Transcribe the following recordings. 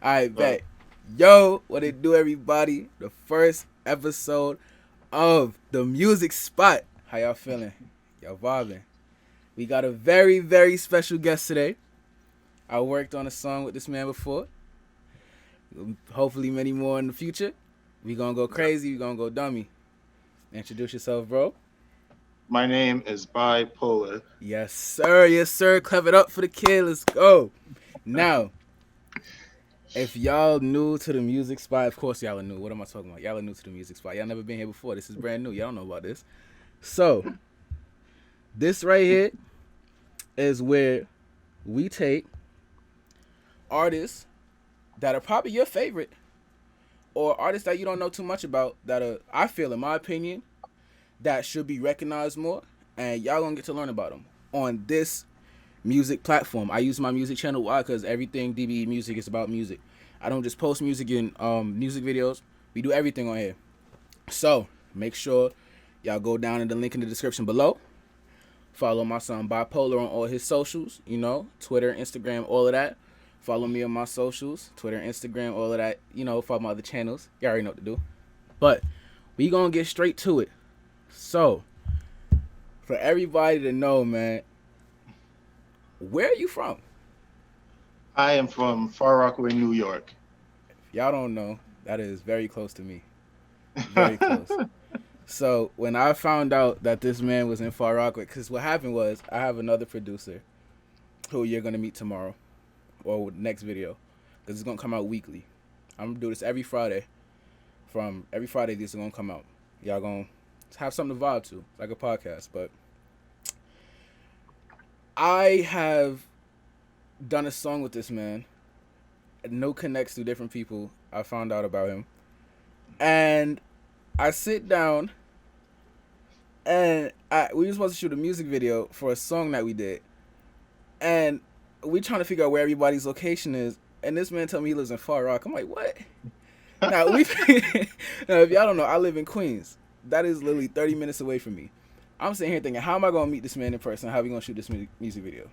I bet. Yo, what it do, everybody? The first episode of the music spot. How y'all feeling? Y'all vibing? We got a very, very special guest today. I worked on a song with this man before. Hopefully, many more in the future. We gonna go crazy. We gonna go dummy. Introduce yourself, bro. My name is Bxpolar. Yes, sir. Yes, sir. Clap it up for the kid. Let's go. Now, if y'all new to the music spot, of course y'all are new. What am I talking about? Y'all are new to the music spot. Y'all never been here before. This is brand new. Y'all don't know about this. So, this right here is where we take artists that are probably your favorite or artists that you don't know too much about that are, I feel, in my opinion, that should be recognized more. And y'all gonna get to learn about them on this music platform. I use my music channel. Why? Because everything D.B.E music is about music. I don't just post music in music videos. We do everything on here. So make sure y'all go down in the link in the description below. Follow my son Bxpolar on all his socials. You know, Twitter, Instagram, all of that. Follow me on my socials, Twitter, Instagram, all of that. You know, follow my other channels. You already know what to do. But we gonna get straight to it. So, for everybody to know, man, where are you from? I am from Far Rockaway, New York. If y'all don't know, that is very close to me. Very close. So when I found out that this man was in Far Rockaway, because what happened was I have another producer who you're gonna meet tomorrow or next video, because it's gonna come out weekly. I'm gonna do this every Friday. From every Friday, these are gonna come out. Y'all gonna have something to vibe to, like a podcast. But I have done a song with this man. No connects to different people. I found out about him, and I sit down, and we were supposed to shoot a music video for a song that we did, and we trying to figure out where everybody's location is. And this man told me he lives in Far Rock. I'm like, what? Now we, now if y'all don't know, I live in Queens. That is literally 30 minutes away from me. I'm sitting here thinking, how am I gonna meet this man in person? How are we gonna shoot this music video?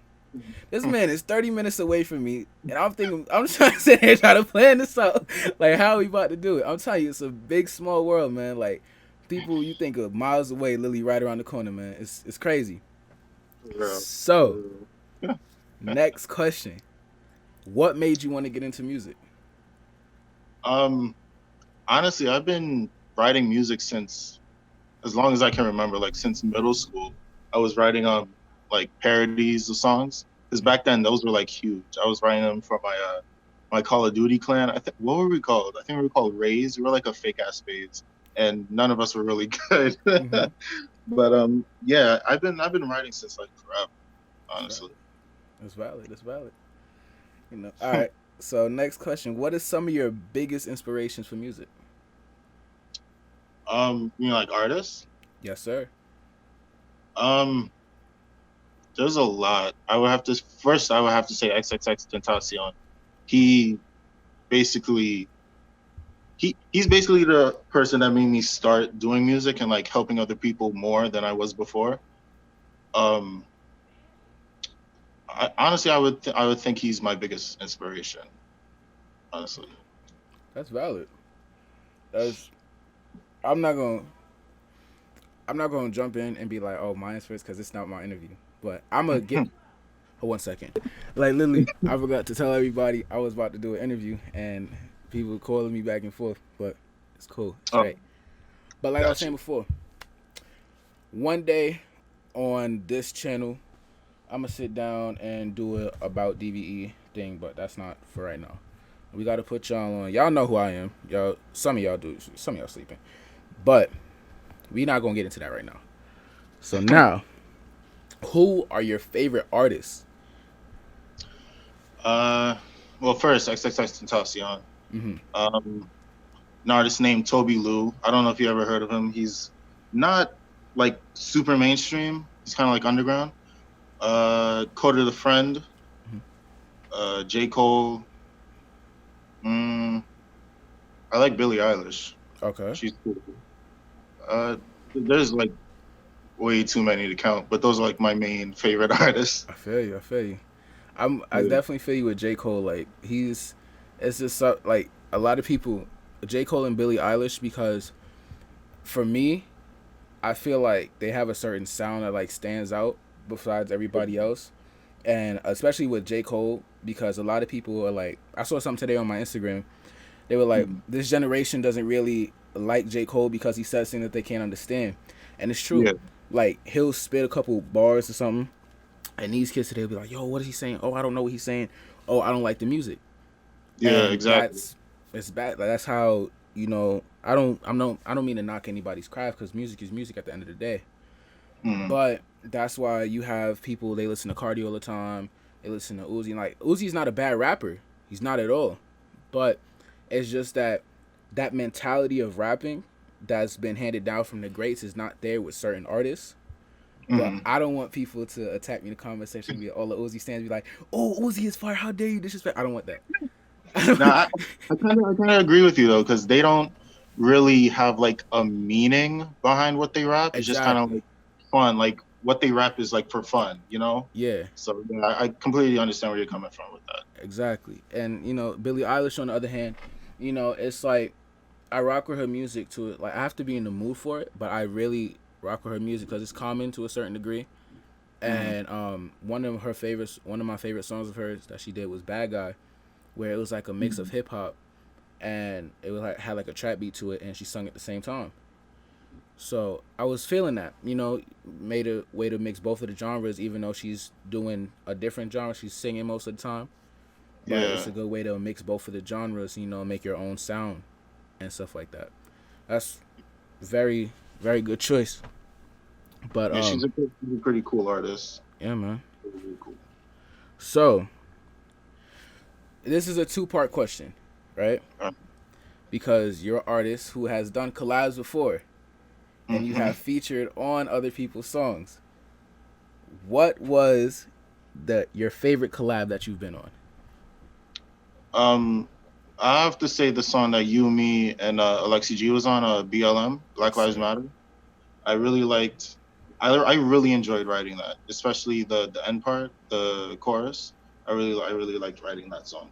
This man is 30 minutes away from me, and I'm thinking, I'm trying to sit here trying to plan this out. Like, how are we about to do it? I'm telling you, it's a big, small world, man. Like, people you think of miles away, literally right around the corner, man. It's crazy. So, next question. What made you want to get into music? um, Honestly, I've been writing music since as long as I can remember, like since middle school. I was writing like parodies of songs because back then those were like huge. I was writing them for my Call of Duty clan. I think what were we called? I think we were called Rays. We were like a fake ass spades, and none of us were really good. Mm-hmm. But yeah, I've been writing since like forever, honestly. That's valid. That's valid. You know. All right. So next question. What is some of your biggest inspirations for music? You know, like artists. Yes, sir. Um, there's a lot. I would have to say XXX Tentacion. He basically he's basically the person that made me start doing music and like helping other people more than I was before. Um, Honestly, I would think he's my biggest inspiration. Honestly. That's valid. That's. I'm not gonna. I'm not gonna jump in and be like, "Oh, mine's first," because it's not my interview. But I'm gonna get. Oh, 1 second. Like literally, I forgot to tell everybody I was about to do an interview, and people calling me back and forth. But it's cool. It's Oh, great. But like I was gotcha. saying before, one day on this channel, I'm gonna sit down and do a about D.B.E thing. But that's not for right now. We gotta put y'all on. Y'all know who I am. Y'all, some of y'all do. Some of y'all sleeping. But we not gonna get into that right now. So now, who are your favorite artists? Uh, well, first XXX Tentacion. Mm-hmm. Um, an artist named Toby Lou. I don't know if you ever heard of him. He's not like super mainstream. He's kind of like underground. Coda the Friend. J Cole. Mm, I like Billie Eilish. Okay. She's cool. Uh, there's like way too many to count, but those are like my main favorite artists. I feel you. I feel you. I Yeah. definitely feel you with J Cole. Like he's It's just so, like a lot of people, J. Cole and Billie Eilish, because for me, I feel like they have a certain sound that like stands out besides everybody else, and especially with J. Cole, because a lot of people are like, I saw something today on my Instagram. They were like, Mhm. this generation doesn't really like J. Cole because he says things that they can't understand, and it's true. Yeah, Like he'll spit a couple bars or something, and these kids today will be like, "Yo, what is he saying? Oh, I don't know what he's saying. Oh, I don't like the music." yeah, And exactly. it's bad. Like, that's how I don't mean to knock anybody's craft because music is music at the end of the day. Mhm. But that's why you have people, they listen to Cardi all the time. They listen to Uzi. Like Uzi's not a bad rapper. He's not at all. But it's just that that mentality of rapping that's been handed down from the greats is not there with certain artists. But Mhm. I don't want people to attack me in the comment section and be all the Uzi stands be like, "Oh, Uzi is fire. How dare you disrespect?" I don't want that. I Now, don't, I kind of agree with you though, because they don't really have like a meaning behind what they rap. It's just kind of exactly. like fun. Like what they rap is like for fun, you know. Yeah. So yeah, I completely understand where you're coming from with that. Exactly. And Billie Eilish on the other hand, it's like I rock with her music to it. Like I have to be in the mood for it, but I really rock with her music because it's common to a certain degree. Hmm. And one of my favorite songs of hers that she did was "Bad Guy," where it was like a mix of Hmm. hip hop and it was like had like a trap beat to it, and she sung at the same time. So I was feeling that, made a way to mix both of the genres, even though she's doing a different genre. She's singing most of the time, but it's Yeah, a good way to mix both of the genres, make your own sound and stuff like that. That's very, very good choice. But yeah, she's a pretty cool artist. yeah, man. Really cool. So this is a two-part question, right? Uh, Because you're an artist who has done collabs before and you mhm. have featured on other people's songs. What was the your favorite collab that you've been on? Um, I have to say the song that you, me, and Alexi G was on, BLM, Black Yes, Lives sir. Matter. I really liked. I really enjoyed writing that, especially the end part, the chorus. I really liked writing that song.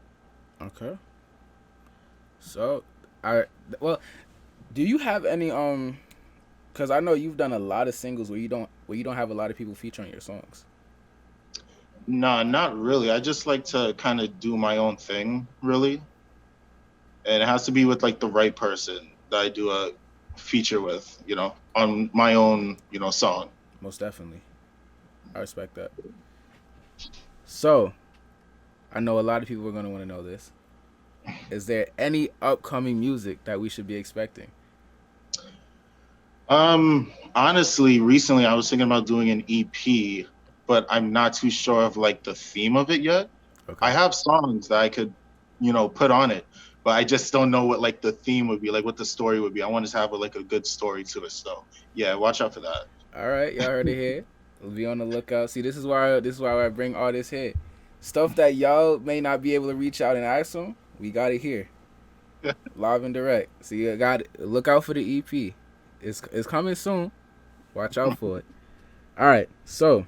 Okay. So, I well, do you have any because I know you've done a lot of singles where you don't have a lot of people featuring your songs. Nah, not really. I just like to kind of do my own thing, really, and it has to be with like the right person that I do a feature with, on my own, song. Most definitely, I respect that. So, I know a lot of people are gonna want to know this. Is there any upcoming music that we should be expecting? Honestly, recently I was thinking about doing an EP, but I'm not too sure of like the theme of it yet. I Okay. have songs that I could, put on it, but I just don't know what like the theme would be, like what the story would be. I want to have like a good story to it. So yeah, watch out for that. All right, y'all heard it here. We'll be on the lookout. See, this is why I bring artists here. Stuff that y'all may not be able to reach out and ask them, we got it here, live and direct. See, I got it. Look out for the EP. It's coming soon. Watch out for it. All right. So,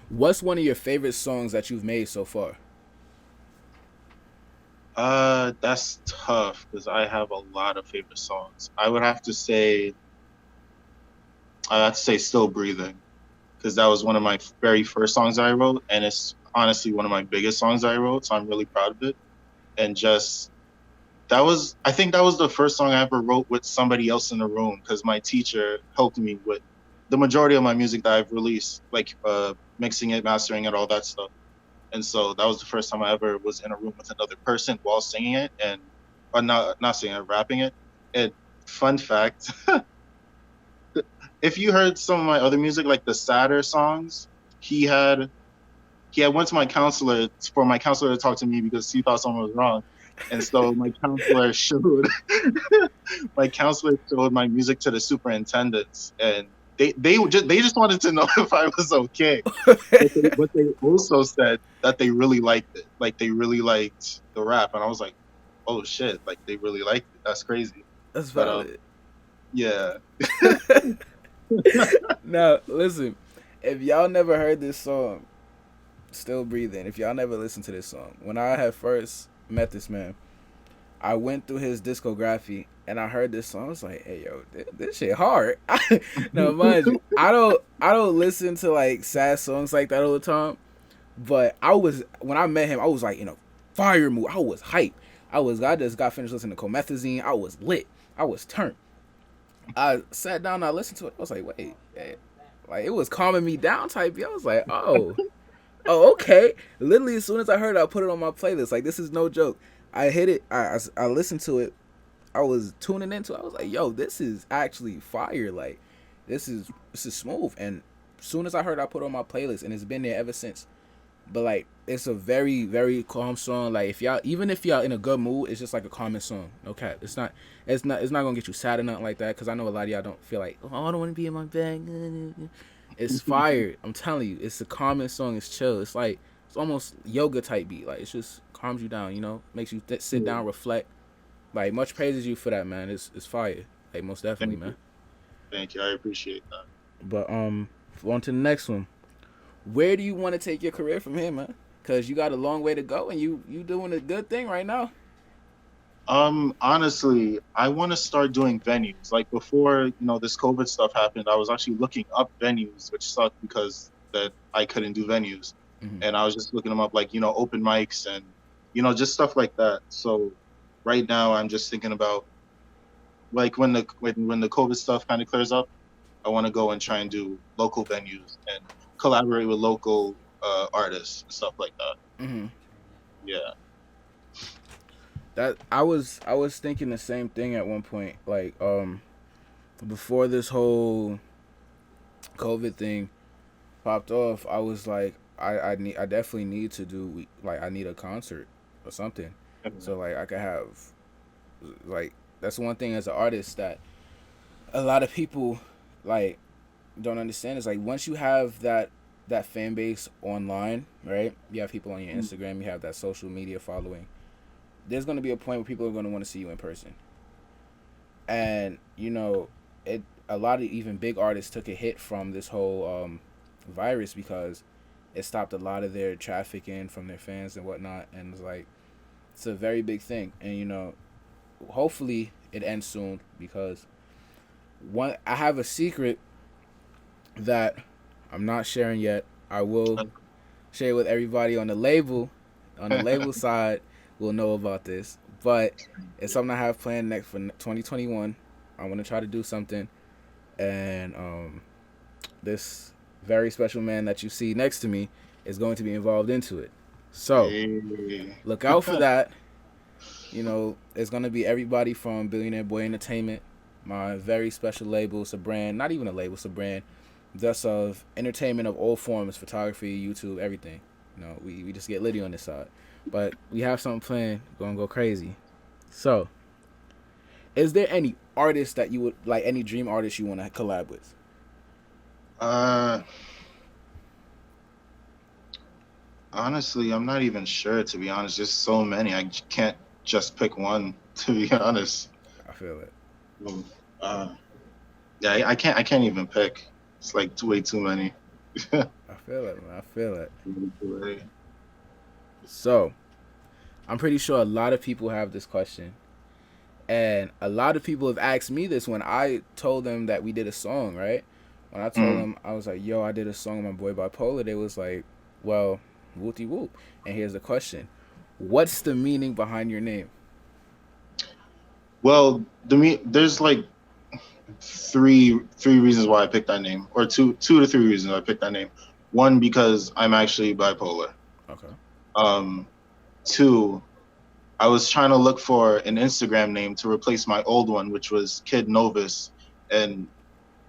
what's one of your favorite songs that you've made so far? That's tough because I have a lot of favorite songs. I have to say Still Breathing because that was one of my very first songs I wrote, and it's honestly one of my biggest songs I wrote, so I'm really proud of it. And just I think that was the first song I ever wrote with somebody else in the room because my teacher helped me with the majority of my music that I've released, like mixing it, mastering it, all that stuff. And so that was the first time I ever was in a room with another person while singing it, and or not singing it, rapping it. And fun fact, if you heard some of my other music, like the sadder songs, he had he had went to my counselor for my counselor to talk to me because he thought something was wrong. And so my counselor showed my music to the superintendents, and they just wanted to know if I was okay. But they also said that they really liked it. Like they really liked the rap, and I was like, oh shit, like they really liked it. That's crazy. That's But valid. yeah. Now, listen. If y'all never heard this song, Still Breathing, if y'all never listened to this song, when I had first met this man, I went through his discography and I heard this song. I was like, "Hey, yo, this shit hard." No, mind you, I don't listen to like sad songs like that all the time. But I was when I met him, I was like in a fire mood. I was hyped. I just got finished listening to Comethazine. I was lit. I was turned. I sat down and I listened to it. I was like, wait, like it was calming me down type. I was like, oh, okay. Literally, as soon as I heard it, I put it on my playlist. Like this is no joke. I hit it. I listened to it. I was tuning into it. I was like, yo, this is actually fire. Like this is smooth. And as soon as I heard it, I put it on my playlist, and it's been there ever since. But like it's a very very calm song. Like if y'all even if y'all in a good mood, it's just like a calming song. Okay, it's not gonna get you sad or nothing like that. Cause I know a lot of y'all don't feel like, oh, I don't want to be in my bed. It's fire. I'm telling you, it's a calming song. It's chill. It's like it's almost yoga type beat. Like it's just calms you down. You know, makes you sit down, reflect. Like much praises you for that, man. It's fire. Like most definitely, man. Thank you. I appreciate that. But on to the next one. Where do you want to take your career from here, man? Cause you got a long way to go, and you doing a good thing right now. Honestly, I want to start doing venues. Like before, this COVID stuff happened, I was actually looking up venues, which sucked because that I couldn't do venues, Mm-hmm. and I was just looking them up, like open mics and just stuff like that. So right now, I'm just thinking about like when the COVID stuff kind of clears up, I want to go and try and do local venues and collaborate with local artists and stuff like that. Mm-hmm. Yeah. That I was thinking the same thing at one point. Like before this whole COVID thing popped off, I was like, I definitely need to do like I need a concert or something. So like I could have like that's one thing as an artist that a lot of people like don't understand is like once you have that fan base online, right? You have people on your Instagram, you have that social media following. There's gonna be a point where people are gonna want to see you in person, and it. A lot of even big artists took a hit from this whole virus because it stopped a lot of their trafficking from their fans and whatnot, and it's like it's a very big thing, and hopefully it ends soon because one I have a secret that I'm not sharing yet. I will share it with everybody on the label. On the label side, will know about this. But it's something I have planned next for 2021. I want to try to do something, and this very special man that you see next to me is going to be involved into it. So Hey. look out for that. It's gonna be everybody from Billionaire Boy Entertainment, my very special label. It's a brand, not even a label, it's a brand just of entertainment of all forms, photography, YouTube, everything. We just get litty on this side. But we have something planned, gonna go crazy. So, is there any artist that you would like, any dream artist you want to collab with? Uh, Honestly, I'm not even sure, to be honest. There's so many. Can't just pick one, to be honest. I feel it. Um, Uh, yeah, I can't even pick. It's like way too many. I feel it, man. I feel it. Way So, I'm pretty sure a lot of people have this question. And a lot of people have asked me this when I told them that we did a song, right? When I told Mm. them, I was like, yo, I did a song with my boy Bxpolar, they was like, well, whoopty whoop. And here's the question. What's the meaning behind your name? Well, there's like three reasons why I picked that name, or two to three reasons I picked that name. One, because I'm actually bipolar. Okay. Two, I was trying to look for an Instagram name to replace my old one, which was Kid Novus, and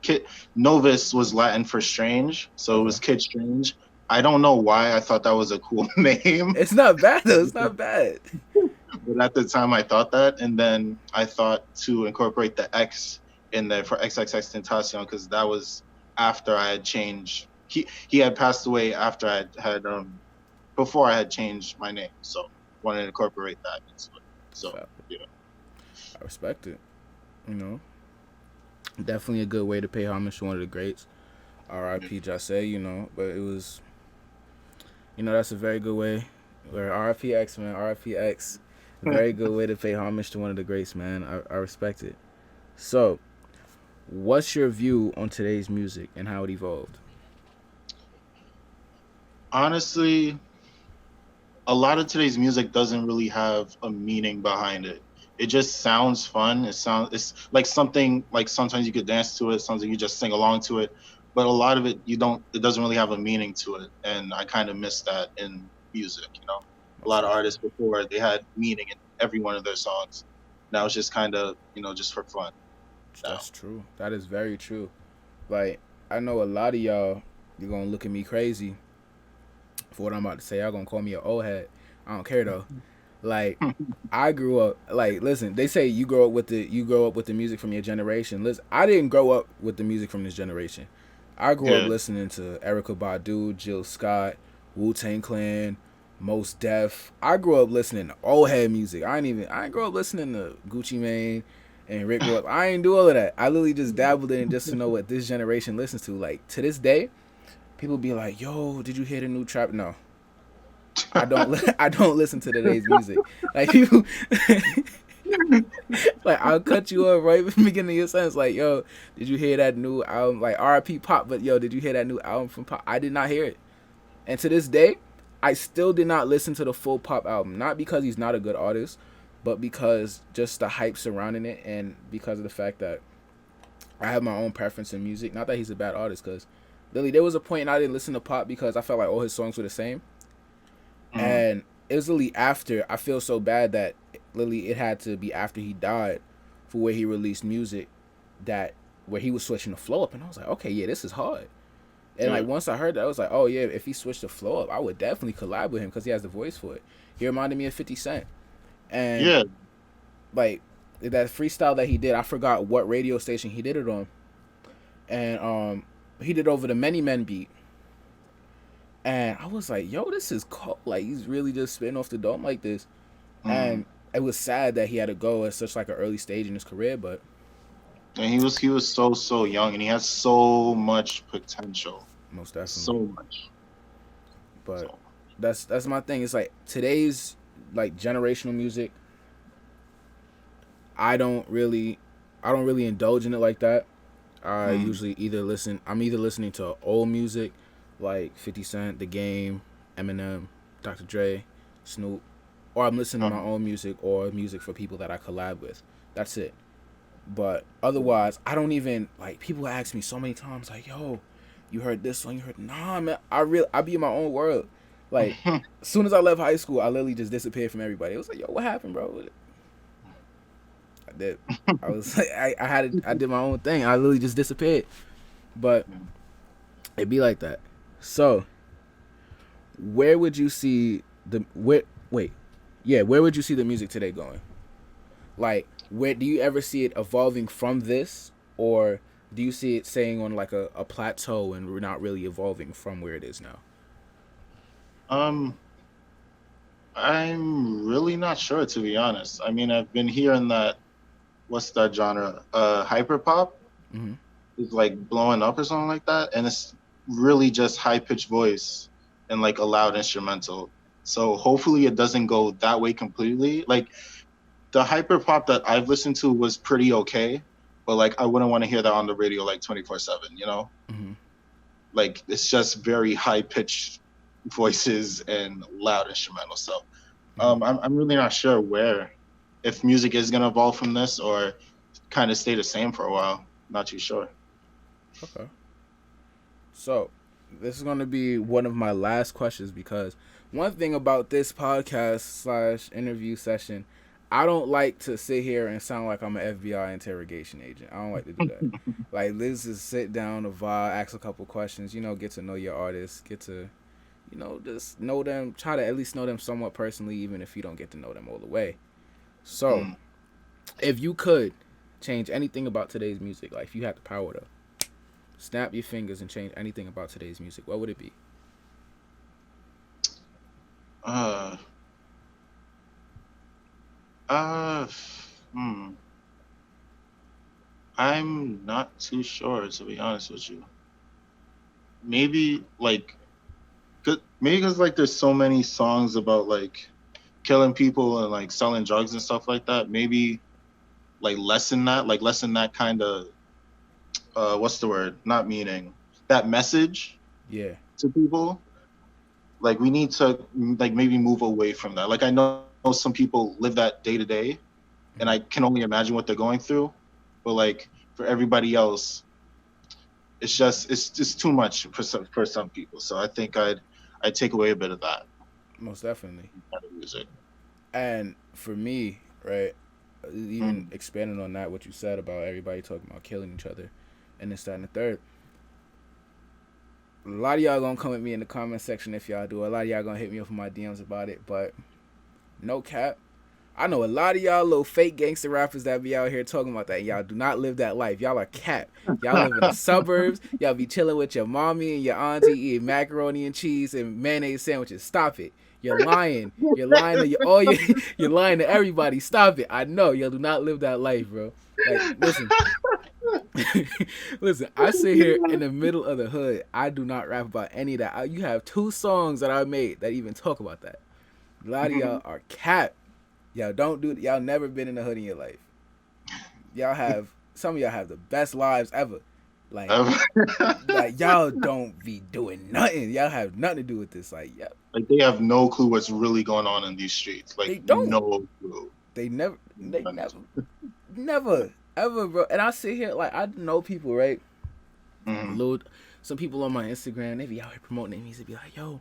Kid Novus was Latin for strange, so it Okay. was Kid Strange. I don't know why I thought that was a cool name, It's not bad, though. It's not bad. but at the time I thought that, and then I thought to incorporate the X in there for XXX Tentacion because that was after I had changed. He had passed away after I had before I had changed my name, so wanted to incorporate that into it. So So, yeah. I respect it. You know, definitely a good way to pay homage to one of the greats. R.I.P. Jase, but it was, that's a very good way. Where R.I.P. X, man, R.I.P. X. Very good way to pay homage to one of the greats, man. I respect it. So, what's your view on today's music and how it evolved? Honestly, a lot of today's music doesn't really have a meaning behind it. It just sounds fun. It's like something like sometimes you could dance to it, sometimes you just sing along to it, but a lot of it you don't. It doesn't really have a meaning to it, and I kind of miss that in music. A Most lot of definitely. artists before they had meaning in every one of their songs. Now it's just kind of just for fun now. That's true. That is very true. Like, I know a lot of y'all, you're gonna look at me crazy for what I'm about to say. Y'all gonna call me an old head. I don't care though. Like, I grew up like listen. They say you grow up with the music from your generation. Listen, I didn't grow up with the music from this generation. I grew up Yeah. listening to Erica Badu, Jill Scott, Wu Tang Clan, Mos Def. I grew up listening to old head music. I ain't grow up listening to Gucci Mane and Rick Ross. I ain't do all of that. I literally just dabbled in it just to know what this generation listens to. Like to this day, people be like, "Yo, did you hear the new trap?" No, I don't. I don't listen to today's music. Like people, like I'll cut you off right from the beginning of your sentence. Like, yo, did you hear that new album? Like R.I.P. Pop, but yo, did you hear that new album from Pop? I did not hear it, and to this day, I still did not listen to the full Pop album. Not because he's not a good artist, but because just the hype surrounding it, and because of the fact that I have my own preference in music. Not that he's a bad artist, because literally there was a point I didn't listen to Pop because I felt like all his songs were the same. Mm. And it was literally after I feel so bad that literally it had to be after he died for where he released music that where he was switching the flow up, and I was like, okay, yeah, this is hard. And Yeah. like once I heard that, I was like, oh yeah, if he switched the flow up, I would definitely collab with him because he has the voice for it. He reminded me of 50 Cent, and Yeah. like that freestyle that he did, I forgot what radio station he did it on, and he did over the Many Men beat, and I was like, yo, this is cool. Like he's really just spitting off the dome like this. Mm. And it was sad that he had to go at such like an early stage in his career, but And he was so young, and he has so much potential, most definitely. so much. But So. that's my thing. It's like today's like generational music. I don't really, I don't really indulge in it like that. I Mm. usually I'm either listening to old music, like 50 Cent, The Game, Eminem, Dr. Dre, Snoop, or I'm listening to my Um, own music or music for people that I collab with. That's it. But otherwise, I don't even like. People ask me so many times, like, "Yo, you heard this song? You heard?" Nah, man. I be in my own world. Like, as soon as I left high school, I literally just disappeared from everybody. It was like, "Yo, what happened, bro?" I did. I was like, I did my own thing. I literally just disappeared. But it be like that. So, where would you see the where? Wait, yeah, where would you see the music today going? Like, where do you ever see it evolving from this, or do you see it staying on like a plateau and we're not really evolving from where it is now? um, I'm really not sure, to be honest. I mean, I've been hearing that, what's that genre? Hyper pop Mm-hmm. is like blowing up or something like that, and it's really just high pitched voice and like a loud instrumental. So hopefully it doesn't go that way completely. Like the hyper pop that I've listened to was pretty okay, but like I wouldn't want to hear that on the radio like 24/7. Mm-hmm. Like it's just very high pitched voices and loud instrumental. So Mm-hmm. I'm really not sure where, if music is gonna evolve from this or kind of stay the same for a while. Not too sure. Okay. So, this is going to be one of my last questions because one thing about this podcast slash interview session, I don't like to sit here and sound like I'm an FBI interrogation agent. I don't like to do that. Like, let's just sit down, a vibe, ask a couple questions, get to know your artists, get to, just know them, try to at least know them somewhat personally, even if you don't get to know them all the way. So, Mm. if you could change anything about today's music, like if you had the power to snap your fingers and change anything about today's music, what would it be? Uh, uh, hmm. I'm not too sure, to be honest with you. Maybe like, maybe because like there's so many songs about like killing people and like selling drugs and stuff like that, maybe like lessen that kind of what's the word? Not meaning that message Yeah. to people. Like we need to like maybe move away from that. Like I know some people live that day to day, and I can only imagine what they're going through. But like for everybody else, it's just too much for some people. So I think I'd take away a bit of that Most definitely. kind of music. And for me, right, even Mm. expanding on that, what you said about everybody talking about killing each other, and this, that, and the third. A lot of y'all gonna come at me in the comment section if y'all do. A lot of y'all gonna hit me up in my DMs about it, but no cap. I know a lot of y'all little fake gangster rappers that be out here talking about that. Y'all do not live that life. Y'all are cap. Y'all live in the suburbs. Y'all be chilling with your mommy and your auntie eating macaroni and cheese and mayonnaise sandwiches. Stop it. You're lying. You're lying to you're lying to everybody. Stop it. I know y'all do not live that life, bro. Like, listen. Listen, I sit here in the middle of the hood. I do not rap about any of that. You have 2 songs that I made that even talk about that. A lot of y'all are cap. Y'all don't do. Y'all never been in the hood in your life. Y'all have some of y'all have the best lives ever. Like, like y'all don't be doing nothing. Y'all have nothing to do with this. Like, yeah, Like they have no clue what's really going on in these streets. Like they don't. no clue. They never. Never, ever, bro. And I sit here like I know people, right? Mm-hmm. Lord, some people on my Instagram, they be out here promoting their music. Be like, yo,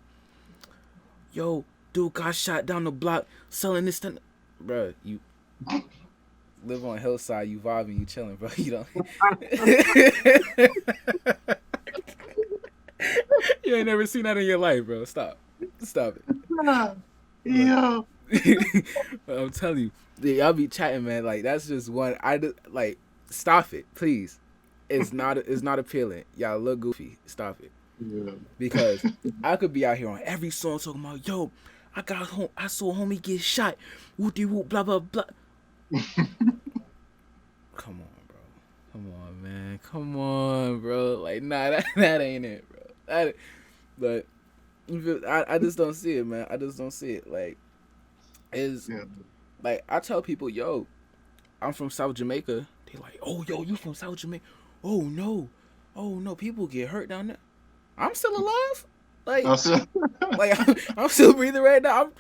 dude got shot down the block selling this thing. Bro, you live on Hillside, you vibing, you chilling, bro. You don't. You ain't never seen that in your life, bro. Stop it. Yeah. I'm telling you, y'all be chatting, man. Like that's just one. Like, stop it, please. It's not appealing. Y'all look goofy. Stop it. Yeah. Because I could be out here on every song talking about, yo, I saw a homie get shot. Whoopty whoop, blah blah blah. Come on, bro. Come on, man. Come on, bro. Like, nah, that ain't it, bro. But I just don't see it, man. I just don't see it. Like, Yeah. like I tell people, yo, I'm from South Jamaica. They like, oh, yo, you from South Jamaica? Oh no, people get hurt down there. I'm still alive. Like, I'm still breathing right now.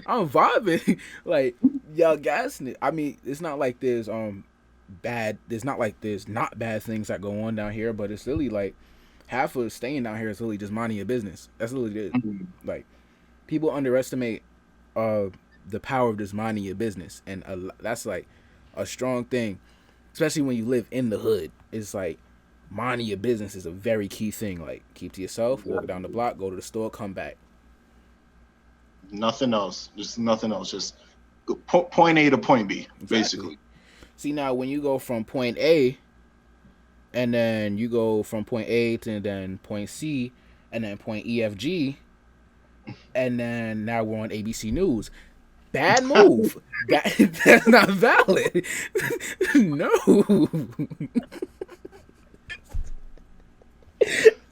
I'm vibing. Like, y'all gassing it. I mean, it's not like there's bad. There's not like there's not bad things that go on down here, but it's really like half of staying down here is really just minding your business. That's really it. Mm-hmm. Like, people underestimate the power of just minding your business, and that's like a strong thing, especially when you live in the hood. It's like minding your business is a very key thing. Like, keep to yourself, walk down the block, go to the store, come back. Nothing else. Just nothing else. Just point A to point B, basically. See, now when you go from point A, and then you go from point A to then point C, and then point EFG, and then now we're on ABC News. Bad move. That's not valid. No.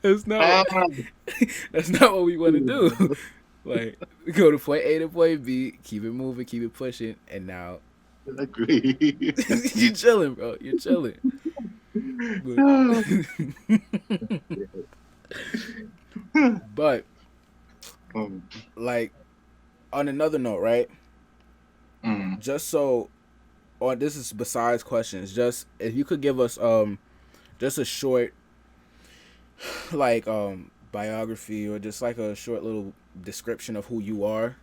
That's not. That's not what we want to do. Like, go to point A to point B, keep it moving, keep it pushing, and now I agree. you're chilling, bro. You're chilling. But like, on another note, right? Just so, or this is besides questions. Just if you could give us just a short like biography, or just like a short little description of who you are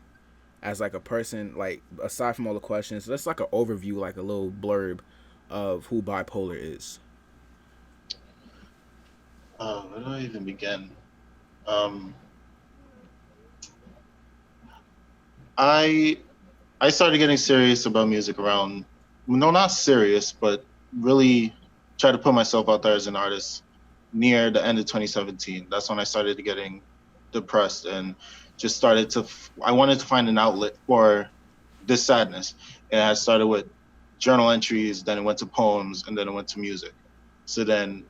as like a person, like aside from all the questions, just like an overview, like a little blurb of who Bxpolar is. Where do I even begin? I started getting serious about music around, no, not serious, but really try to put myself out there as an artist near the end of 2017. That's when I started getting depressed and just started to, I wanted to find an outlet for this sadness. And I started with journal entries, then it went to poems, and then it went to music. So then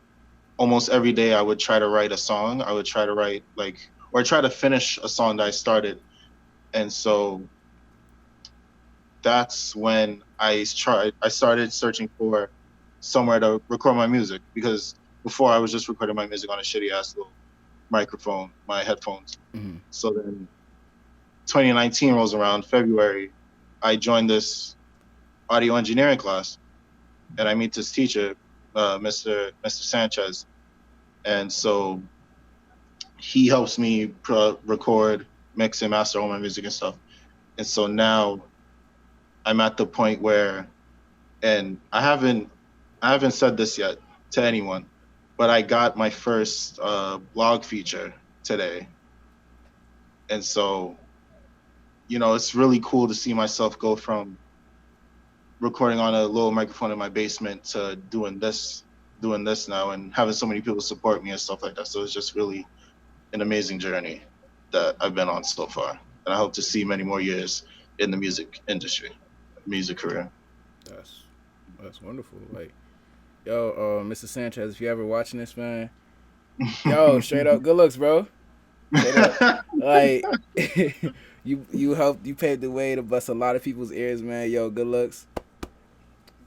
almost every day I would try to write a song. I would try to write or try to finish a song that I started. And so that's when I started searching for somewhere to record my music, because before I was just recording my music on a shitty ass little microphone, my headphones. Mm-hmm. So then 2019 rolls around, February, I joined this audio engineering class, and I meet this teacher, Mr. Sanchez, and so he helps me record, mix, and master all my music and stuff. And so now I'm at the point where, and I haven't said this yet to anyone, but I got my first blog feature today, and so it's really cool to see myself go from recording on a little microphone in my basement to doing this now, and having so many people support me and stuff like that. So it's just really an amazing journey that I've been on so far, and I hope to see many more years in the music industry, music career. That's that's wonderful. Like, yo, Mr. Sanchez, if you ever watching this, man, yo, straight up, good looks, bro. Straight up, like, you paved the way to bust a lot of people's ears, man. Yo, good looks.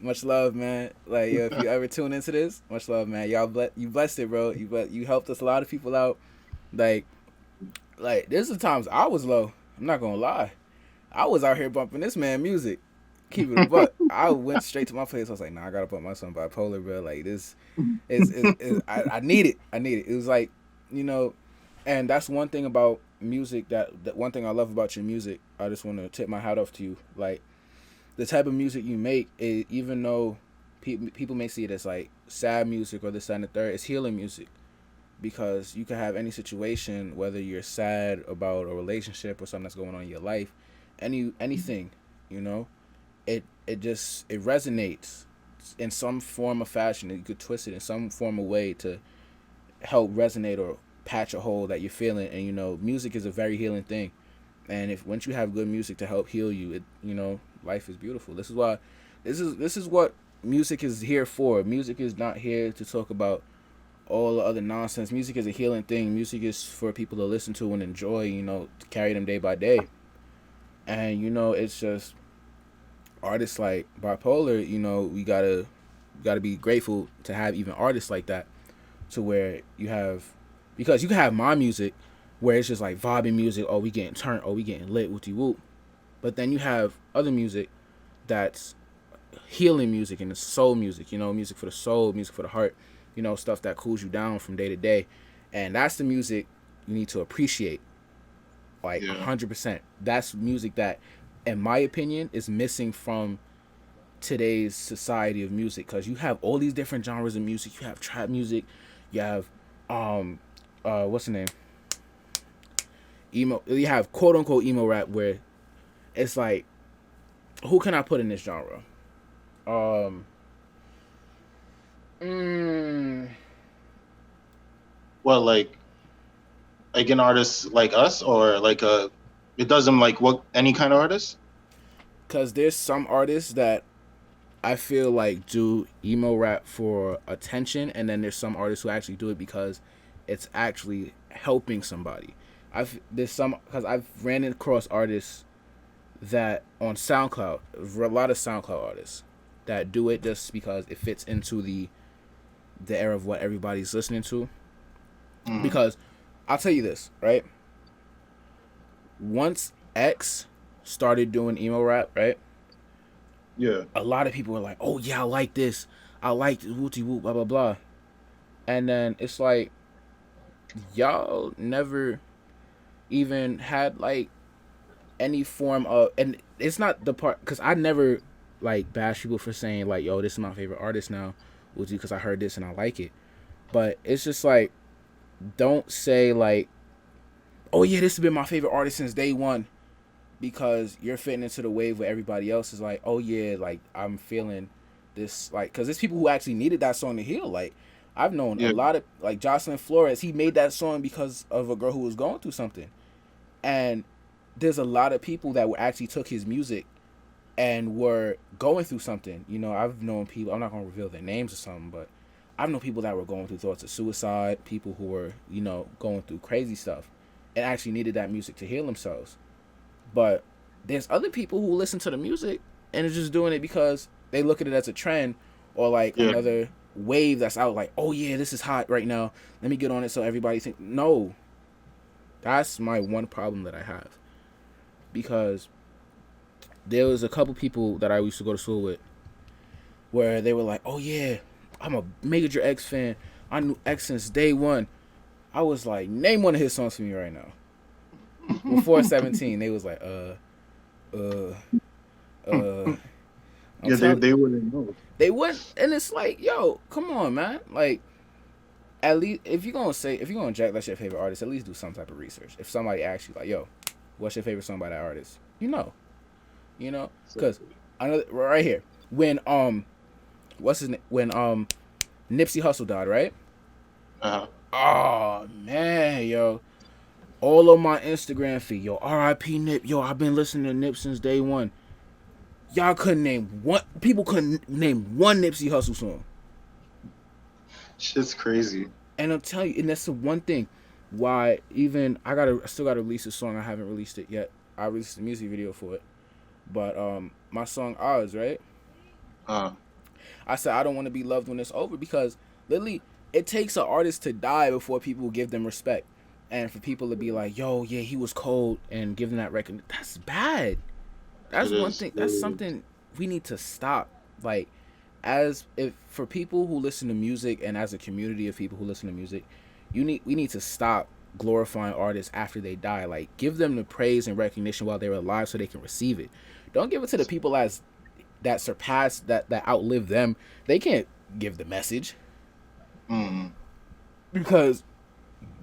Much love, man. Like, yo, if you ever tune into this, much love, man. You blessed it, bro. You helped us a lot of people out. Like, there's the times I was low. I'm not gonna lie. I was out here bumping this man music. Keep it a buck. I went straight to my place. I was like, nah, I gotta put my son Bxpolar, bro. Like, this I need it. I need it. It was like, you know, and that's one thing about music that one thing I love about your music. I just want to tip my hat off to you. Like, the type of music you make, even though people may see it as like sad music or this, that, and the third, it's healing music, because you can have any situation, whether you're sad about a relationship or something that's going on in your life, anything, you know, it resonates in some form or fashion. You could twist it in some form or way to help resonate or patch a hole that you're feeling. And music is a very healing thing. And if once you have good music to help heal you, life is beautiful. This is why, this is what music is here for. Music is not here to talk about all the other nonsense. Music is a healing thing. Music is for people to listen to and enjoy, to carry them day by day. And it's just artists like Bxpolar. We gotta be grateful to have even artists like that, to where because you can have my music where it's just like vibing music. Oh, we getting turned. Oh, we getting lit. Whoopty whoop. But then you have other music that's healing music, and it's soul music. Music for the soul, music for the heart. Stuff that cools you down from day to day, and that's the music you need to appreciate. Like, Yeah. 100%. That's music that, in my opinion, is missing from today's society of music, because you have all these different genres of music. You have trap music, you have what's the name, emo. You have quote unquote emo rap, where it's like, who can I put in this genre? Well, like an artist like us, or like it doesn't, like, what, any kind of artist? Because there's some artists that I feel like do emo rap for attention, and then there's some artists who actually do it because it's actually helping somebody. Because I've ran across artists that on SoundCloud, a lot of SoundCloud artists that do it just because it fits into the era of what everybody's listening to. Because I'll tell you this, right? Once X started doing emo rap, right? Yeah. A lot of people were like, "Oh yeah, I like this. I like this, wooty whoop, blah blah blah." And then it's like, y'all never even had like any form of, and it's not the part, because I never like bash people for saying like, "Yo, this is my favorite artist now," wooty, because I heard this and I like it. But it's just like, don't say like, "Oh yeah, this has been my favorite artist since day one," because you're fitting into the wave where everybody else is like, "Oh yeah, like I'm feeling this," like, because there's people who actually needed that song to heal. Like, I've known a Yeah. lot of, like, Jocelyn Flores. He made that song because of a girl who was going through something, and there's a lot of people that were actually took his music and were going through something. I've known people. I'm not gonna reveal their names or something, but I've known people that were going through thoughts of suicide. People who were going through crazy stuff, and actually needed that music to heal themselves. But there's other people who listen to the music and are just doing it because they look at it as a trend or like Yeah. another wave that's out. Like, oh yeah, this is hot right now. Let me get on it so everybody think. No, that's my one problem that I have, because there was a couple people that I used to go to school with where they were like, oh yeah, I'm a major X fan. I knew X since day one. I was like, name one of his songs for me right now. Before 17, they was like, uh. Yeah, they wouldn't know. They wouldn't, and it's like, yo, come on, man. Like, at least if you're gonna jack that's your favorite artist, at least do some type of research. If somebody asks you like, yo, what's your favorite song by that artist? You know, because another right here when what's his name when Nipsey Hussle died, right? Oh man, yo, all on my Instagram feed, yo, R.I.P. Nip, yo, I've been listening to Nip since day one. Y'all couldn't name one. People couldn't name one Nipsey Hussle song. Shit's crazy. And I'll tell you, and that's the one thing why even I still gotta release a song. I haven't released it yet. I released the music video for it, but my song Oz, right? I said I don't want to be loved when it's over, because literally it takes an artist to die before people give them respect, and for people to be like, yo, yeah, he was cold, and give them that record. That's bad. That's one thing. That's something we need to stop. Like, for people who listen to music, and as a community of people who listen to music, we need to stop glorifying artists after they die. Like, give them the praise and recognition while they're alive so they can receive it. Don't give it to the people that surpass that outlive them. They can't give the message. Because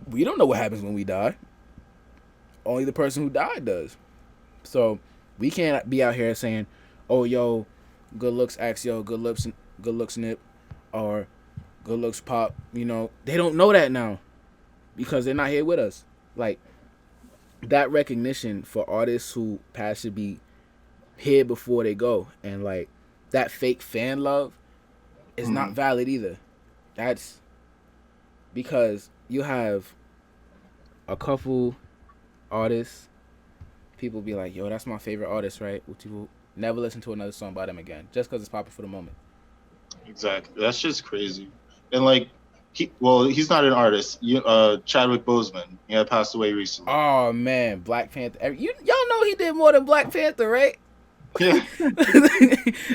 we don't know what happens when we die. Only the person who died does. So we can't be out here saying, oh, yo, good looks X, yo, good looks Nip, or good looks Pop. You know, they don't know that now because they're not here with us. Like, that recognition for artists who pass should be here before they go. And, like, that fake fan love is not valid either. That's because you have a couple artists, people be like, yo, that's my favorite artist, right? Which you will never listen to another song by them again, just because it's popular for the moment. Exactly. That's just crazy. And like, he's not an artist. Chadwick Boseman, he had passed away recently. Oh man, Black Panther. Y'all know he did more than Black Panther, right? Yeah.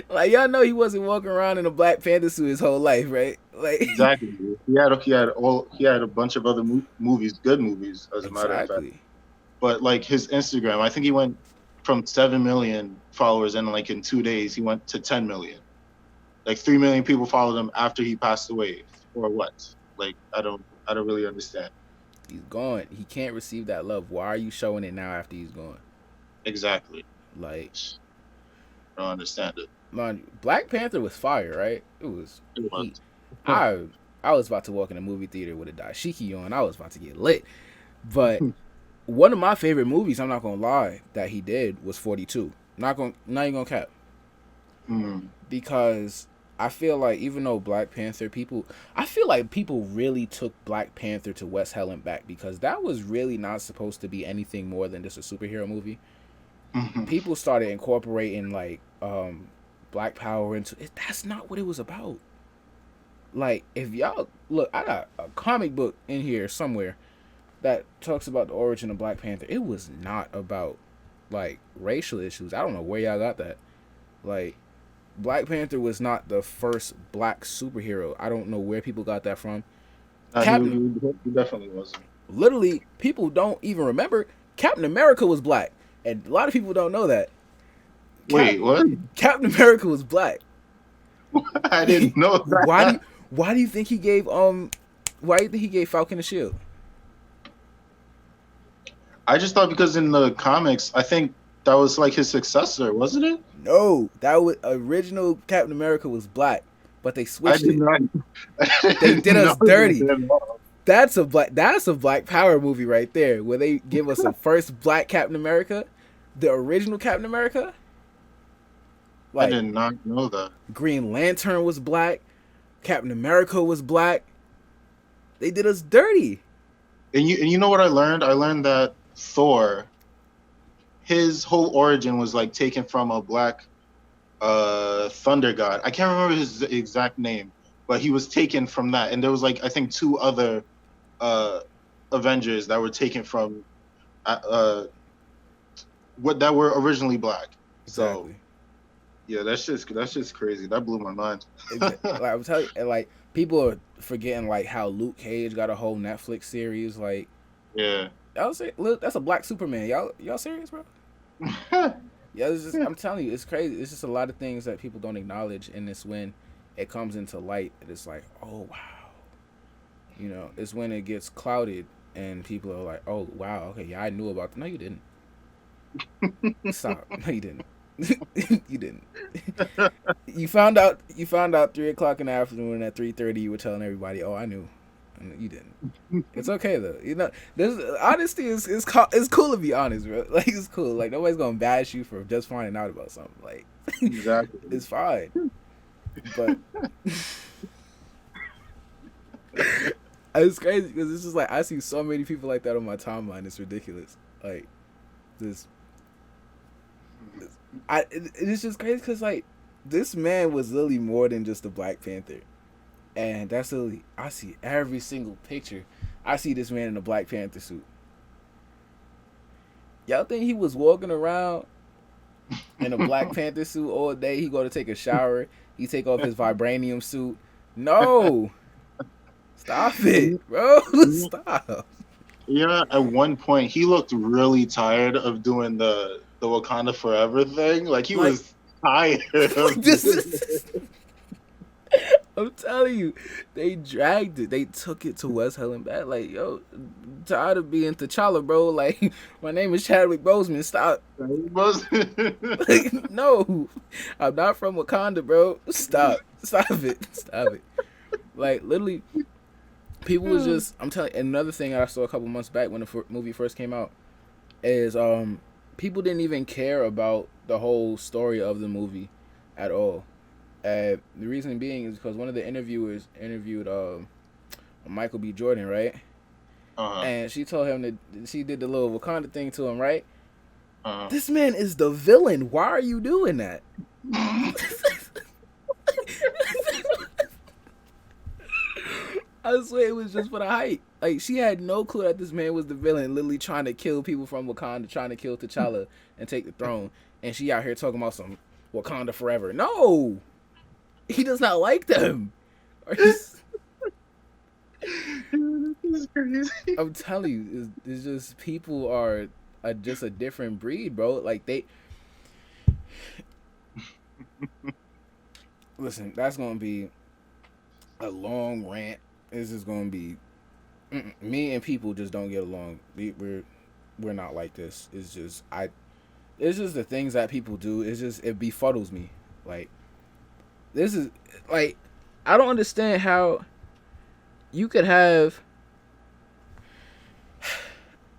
Like, y'all know he wasn't walking around in a Black Panther suit his whole life, right? Like, exactly. He had a bunch of other movies, good movies, as a matter of fact. But like his Instagram, I think he went from 7 million followers, and like in 2 days he went to 10 million. Like 3 million people followed him after he passed away, or what? Like, I don't really understand. He's gone. He can't receive that love. Why are you showing it now after he's gone? Exactly. Like, I don't understand it. Man, Black Panther was fire, right? It was. I was about to walk in a movie theater with a dashiki on. I was about to get lit. But one of my favorite movies, I'm not gonna lie, that he did was 42. Not even gonna cap. Because I feel like even though Black Panther, I feel like people really took Black Panther to West Hell and back, because that was really not supposed to be anything more than just a superhero movie. People started incorporating like Black Power into it. That's not what it was about. Like, if y'all look, I got a comic book in here somewhere that talks about the origin of Black Panther. It was not about like racial issues. I don't know where y'all got that. Like, Black Panther was not the first black superhero. I don't know where people got that from. He definitely wasn't. Literally, people don't even remember Captain America was black, and a lot of people don't know that. Wait, what? Captain America was black. I didn't know that. Why do you think he gave Falcon a shield? I just thought because in the comics, I think that was like his successor, wasn't it? No, that was original Captain America was black, but they switched it. They did us dirty. That's a Black Power movie right there, where they give us a first black Captain America, the original Captain America. Like, I did not know that. Green Lantern was black. Captain America was black. They did us dirty. And you know what I learned? I learned that Thor, his whole origin was like taken from a black thunder god. I can't remember his exact name, but he was taken from that. And there was like I think two other uh Avengers that were taken from what that were originally black. So Exactly. yeah, that's just crazy. That blew my mind. Like I'm telling you, and like people are forgetting like how Luke Cage got a whole Netflix series. Like, Yeah. y'all say, look, that's a black Superman. Y'all serious, bro? Yeah, it's just, I'm telling you, it's crazy. It's just a lot of things that people don't acknowledge, and it's when it comes into light that it's like, oh wow, you know, it's when it gets clouded and people are like, oh wow, okay, yeah, I knew about that. No, you didn't. Stop. No, you didn't. You didn't. You found out. You found out 3 o'clock in the afternoon. At 3:30, you were telling everybody, "Oh, I knew." And you didn't. It's okay though. You know, there's honesty is it's cool to be honest, bro. Like it's cool. Like nobody's gonna bash you for just finding out about something. Like Exactly. it's fine. But it's crazy because it's just like I see so many people like that on my timeline. It's ridiculous. Like this. It's just crazy because like this man was literally more than just a Black Panther, and that's literally I see every single picture. I see this man in a Black Panther suit. Y'all think he was walking around in a Black Panther suit all day? He go to take a shower. He take off his vibranium suit. No, stop it, bro. Stop. Yeah, at one point he looked really tired of doing the Wakanda Forever thing. Like he Like- was tired of This is. I'm telling you, they dragged it. They took it to West Hell and back. Like, yo, tired of being T'Challa, bro. Like, my name is Chadwick Boseman. Stop. Like, no, I'm not from Wakanda, bro. Stop. Stop it. Stop it. Like, literally, people was just. I'm telling you, another thing I saw a couple months back when the movie first came out is people didn't even care about the whole story of the movie at all. The reason being is because one of the interviewers interviewed Michael B. Jordan, right? And she told him that she did the little Wakanda thing to him, right? This man is the villain. Why are you doing that? I swear it was just for the hype. Like she had no clue that this man was the villain, literally trying to kill people from Wakanda, trying to kill T'Challa and take the throne. And she out here talking about some Wakanda forever. No, he does not like them. I'm telling you, it's just people are just a different breed, bro. Like they. Listen, that's gonna be a long rant. This is gonna be me and people just don't get along. We're not like this. It's just the things that people do. It's just it befuddles me. Like this is like I don't understand how you could have.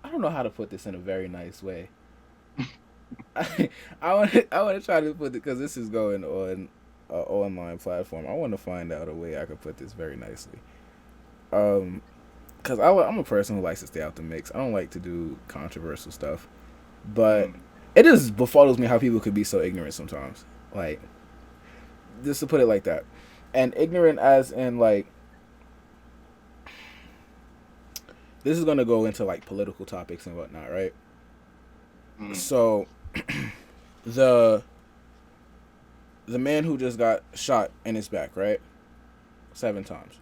I don't know how to put this in a very nice way. I want to try to put it because this is going on an online platform. I want to find out a way I could put this very nicely. Because I'm a person who likes to stay out the mix. I don't like to do controversial stuff, but it just befuddles me how people could be so ignorant sometimes. Like, just to put it like that, and ignorant as in like. This is gonna go into like political topics and whatnot, right? So, the man who just got shot in his back, right? 7 times.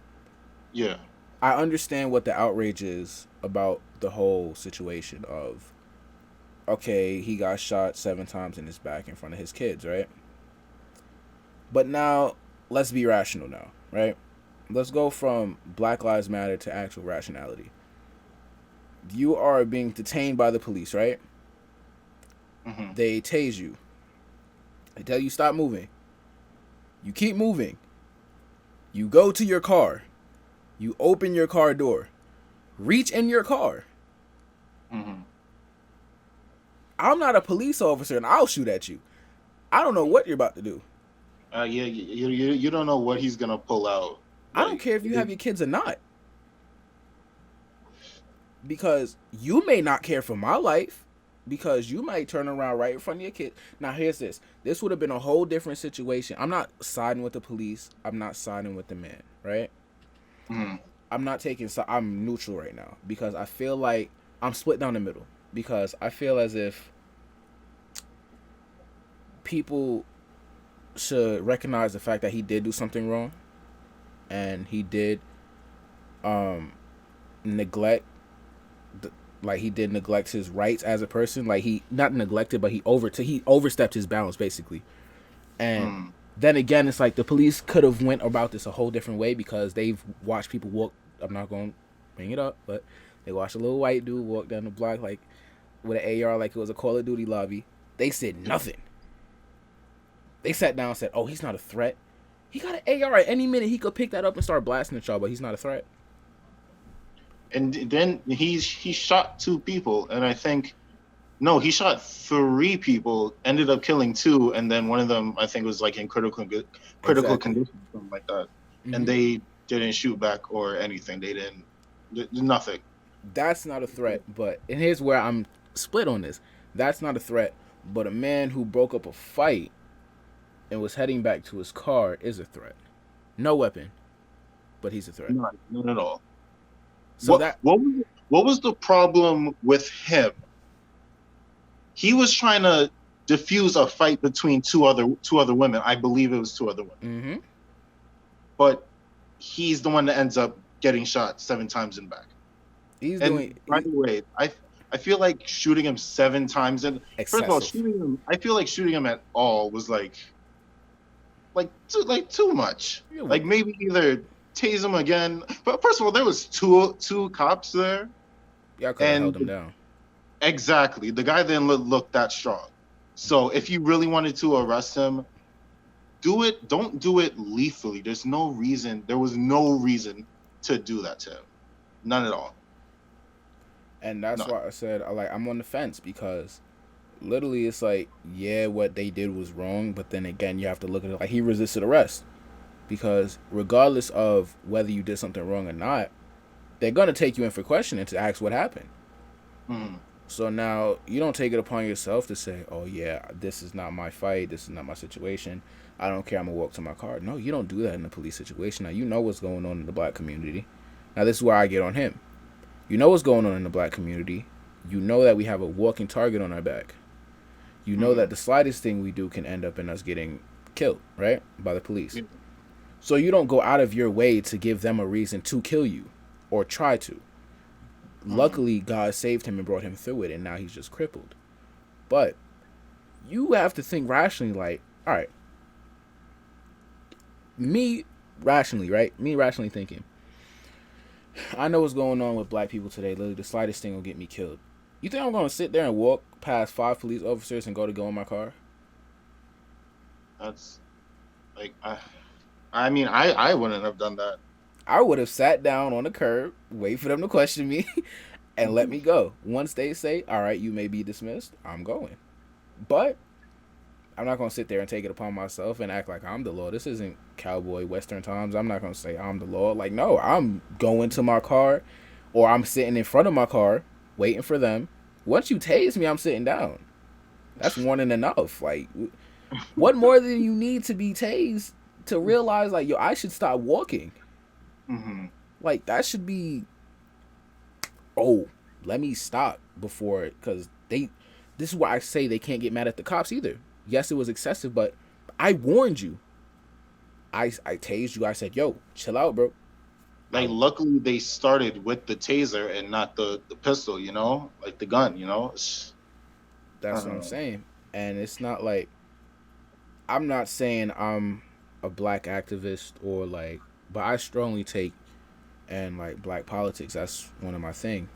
Yeah. I understand what the outrage is about the whole situation of, okay, he got shot 7 times in his back in front of his kids, right? But now, let's be rational now, right? Let's go from Black Lives Matter to actual rationality. You are being detained by the police, right? They tase you. They tell you stop moving. You keep moving. You go to your car. You open your car door. Reach in your car. I'm not a police officer and I'll shoot at you. I don't know what you're about to do. Yeah, you don't know what he's gonna pull out. I don't care if you have your kids or not. Because you may not care for my life, because you might turn around right in front of your kid. Now here's this. This would have been a whole different situation. I'm not siding with the police. I'm not siding with the man, right? Mm-hmm. I'm not taking I'm neutral right now because I feel like I'm split down the middle because I feel as if people should recognize the fact that he did do something wrong and he did neglect like he did neglect his rights as a person. Like he not neglected, but he overstepped his bounds basically. And then again, it's like the police could have went about this a whole different way because they've watched people walk. I'm not going to bring it up, but they watched a little white dude walk down the block like with an AR like it was a Call of Duty lobby. They said nothing. They sat down and said, "Oh, he's not a threat. He got an AR at any minute. He could pick that up and start blasting at y'all, but he's not a threat." And then he shot 2 people, and I think no, he shot 3 people. Ended up killing 2, and then one of them I think was like in critical Exactly. condition, something like that. Mm-hmm. And they didn't shoot back or anything. They did nothing. That's not a threat, but and here's where I'm split on this. That's not a threat, but a man who broke up a fight and was heading back to his car is a threat. No weapon, but he's a threat. Not at all. So what was the problem with him? He was trying to diffuse a fight between two other women. I believe it was 2 other women. Mm-hmm. But he's the one that ends up getting shot 7 times in back. By the way, I feel like shooting him 7 times in. Excessive. First of all, I feel like shooting him at all was like too much. Yeah, like maybe either tase him again. But first of all, there was two cops there. Y'all could have held him down. Exactly. The guy didn't look that strong. So if you really wanted to arrest him, don't do it lethally. There was no reason to do that to him. None at all. And that's why I said I'm on the fence because literally it's like, yeah, what they did was wrong, but then again you have to look at it like he resisted arrest. Because regardless of whether you did something wrong or not, they're gonna take you in for questioning to ask what happened. Mm-hmm. So now you don't take it upon yourself to say, "Oh yeah, this is not my fight. This is not my situation. I don't care. I'm gonna walk to my car." No, you don't do that in a police situation. Now you know what's going on in the black community. Now this is where I get on him. You know what's going on in the black community. You know that we have a walking target on our back. You know that the slightest thing we do can end up in us getting killed, right, by the police. Yeah. So you don't go out of your way to give them a reason to kill you or try to. Luckily, God saved him and brought him through it, and now he's just crippled. But you have to think rationally like, all right, me rationally thinking, I know what's going on with black people today. Literally, the slightest thing will get me killed. You think I'm going to sit there and walk past 5 police officers and go in my car? That's like, I mean, I wouldn't have done that. I would have sat down on the curb, wait for them to question me, and let me go. Once they say, all right, you may be dismissed, I'm going. But I'm not going to sit there and take it upon myself and act like I'm the law. This isn't cowboy Western times. I'm not going to say I'm the law. Like, no, I'm going to my car or I'm sitting in front of my car waiting for them. Once you tase me, I'm sitting down. That's warning enough. Like, what more than you need to be tased to realize, like, yo, I should stop walking? Mm-hmm. Like, that should be, oh, let me stop before, because this is why I say they can't get mad at the cops either. Yes, it was excessive, but I warned you. I tased you. I said, yo, chill out, bro. Like, luckily they started with the taser and not the pistol, you know? Like the gun, you know? That's what I'm saying. And it's not like, I'm not saying I'm a black activist or like, but I strongly take and like black politics. That's one of my thing.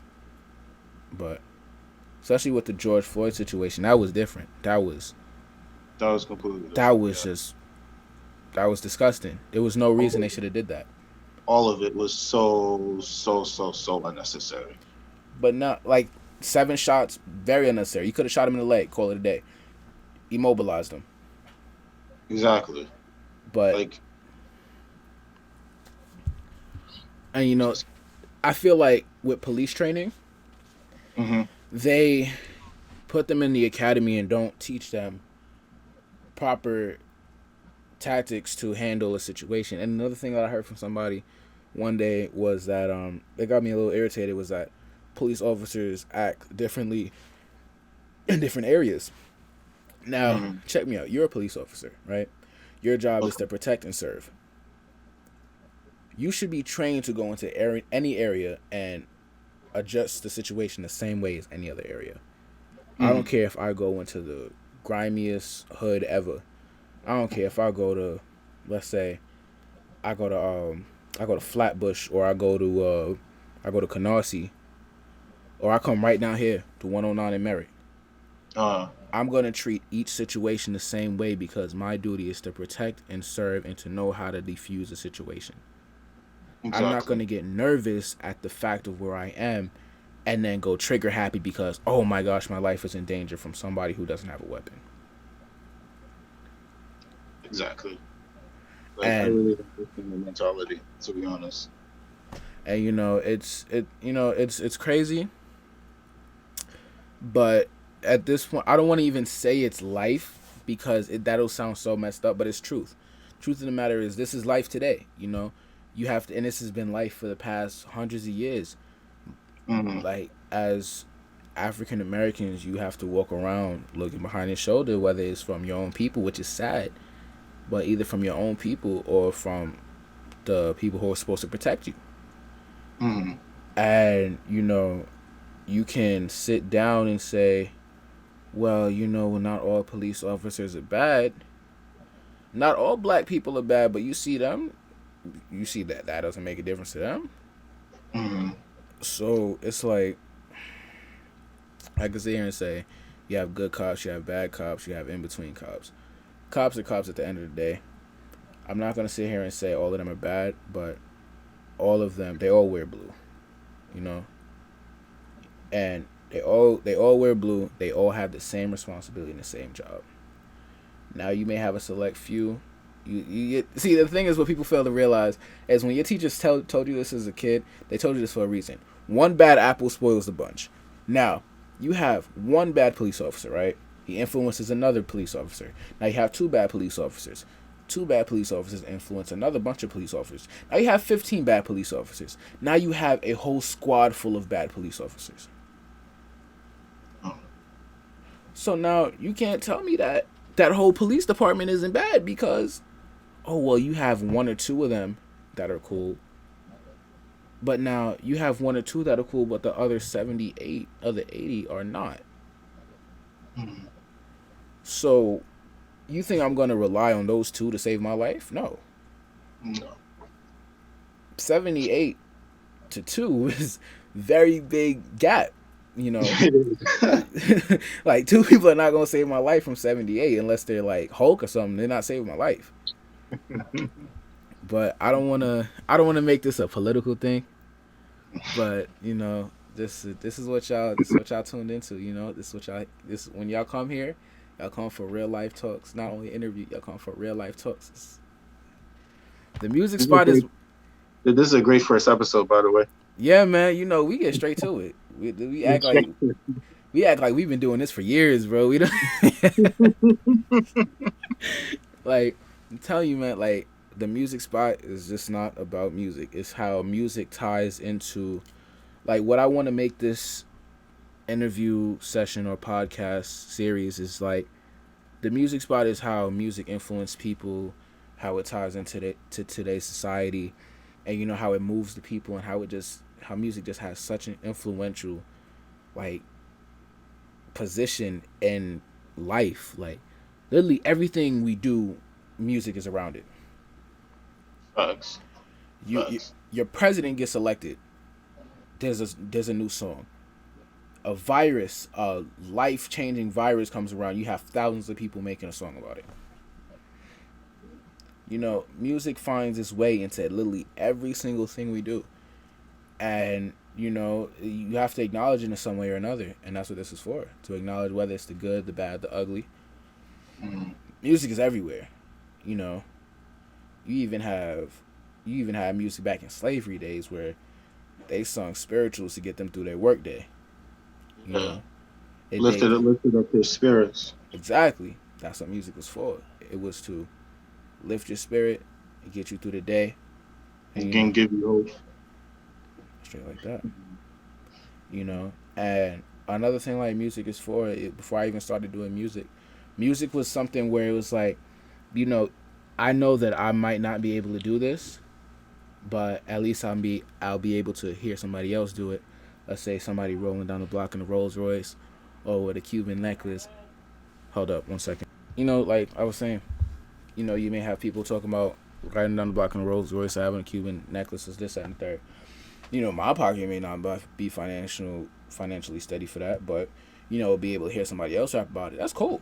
But especially with the George Floyd situation, that was different. That was completely different. That was that was disgusting. There was no reason they should have did that. All of it was so unnecessary. But not like 7 shots, very unnecessary. You could have shot him in the leg, call it a day. Immobilized him. Exactly. But like, and you know, I feel like with police training, mm-hmm. they put them in the academy and don't teach them proper tactics to handle a situation. And another thing that I heard from somebody one day was that it got me a little irritated, was that police officers act differently in different areas. Now, check me out. You're a police officer, right? Your job is to protect and serve. You should be trained to go into any area and adjust the situation the same way as any other area. I don't care if I go into the grimiest hood ever. I don't care if I go to, let's say, I go to Flatbush, or I go to Canarsie, or I come right down here to 109 in Merritt. I'm gonna treat each situation the same way, because my duty is to protect and serve and to know how to defuse a situation. Exactly. I'm not gonna get nervous at the fact of where I am and then go trigger happy because, oh my gosh, my life is in danger from somebody who doesn't have a weapon. Exactly. Like, I really don't think the mentality, to be honest. And it's crazy, but at this point, I don't want to even say it's life, because that'll sound so messed up, but it's truth. Truth of the matter is, this is life today. You have to, and this has been life for the past hundreds of years. Like, as African Americans, you have to walk around looking behind your shoulder, whether it's from your own people, which is sad, but either from your own people or from the people who are supposed to protect you. And you can sit down and say, well, not all police officers are bad. Not all black people are bad, but you see them. You see that doesn't make a difference to them. So it's like, I can sit here and say, you have good cops, you have bad cops, you have in-between cops. Cops are cops at the end of the day. I'm not going to sit here and say all of them are bad, but all of them, they all wear blue. And they all wear blue. They all have the same responsibility and the same job. Now, you may have a select few. You see, the thing is, what people fail to realize is, when your teachers told you this as a kid, they told you this for a reason. One bad apple spoils the bunch. Now, you have one bad police officer, right? He influences another police officer. Now you have two bad police officers. Two bad police officers influence another bunch of police officers. Now you have 15 bad police officers. Now you have a whole squad full of bad police officers. So now you can't tell me that whole police department isn't bad, because, oh, well, you have one or two of them that are cool. But now you have one or two that are cool, but the other 78, other 80 are not. So you think I'm going to rely on those two to save my life? No. 78 to 2 is very big gap. Like, two people are not going to save my life from 78 unless they're like Hulk or something. They're not saving my life. But I don't want to make this a political thing. But this is what y'all tuned into. When y'all come here, y'all come for real life talks. Not only interview, y'all come for real life talks. The music spot is. This is a great first episode, by the way. Yeah, man. We get straight to it. We act like we've been doing this for years, bro. We don't. Like, I'm telling you, man. Like, the music spot is just not about music. It's how music ties into, like, what I want to make this interview session or podcast series is like, the music spot is how music influenced people, how it ties into to today's society, and how it moves the people, and how music just has such an influential, like, position in life. Like, literally everything we do, music is around it. Facts. Your president gets elected. There's a new song. A virus, a life-changing virus comes around. You have thousands of people making a song about it. Music finds its way into literally every single thing we do. And, you have to acknowledge it in some way or another. And that's what this is for. To acknowledge whether it's the good, the bad, the ugly. Music is everywhere. You even have music back in slavery days where they sung spirituals to get them through their work day. It they Lifted up their spirits. exactly. That's what music was for. It was to lift your spirit and get you through the day, and And can give you hope. straight like that. And another thing like music is for before I even started doing music, music was something where it was like, you know, I know that I might not be able to do this, but at least I'll be able to hear somebody else do it. Let's say somebody rolling down the block in a Rolls Royce or with a Cuban necklace. Hold up 1 second. Like I was saying, you may have people talking about riding down the block in a Rolls Royce, having a Cuban necklaces, this, that, and the third. My pocket may not be financially steady for that, but be able to hear somebody else rap about it. That's cool.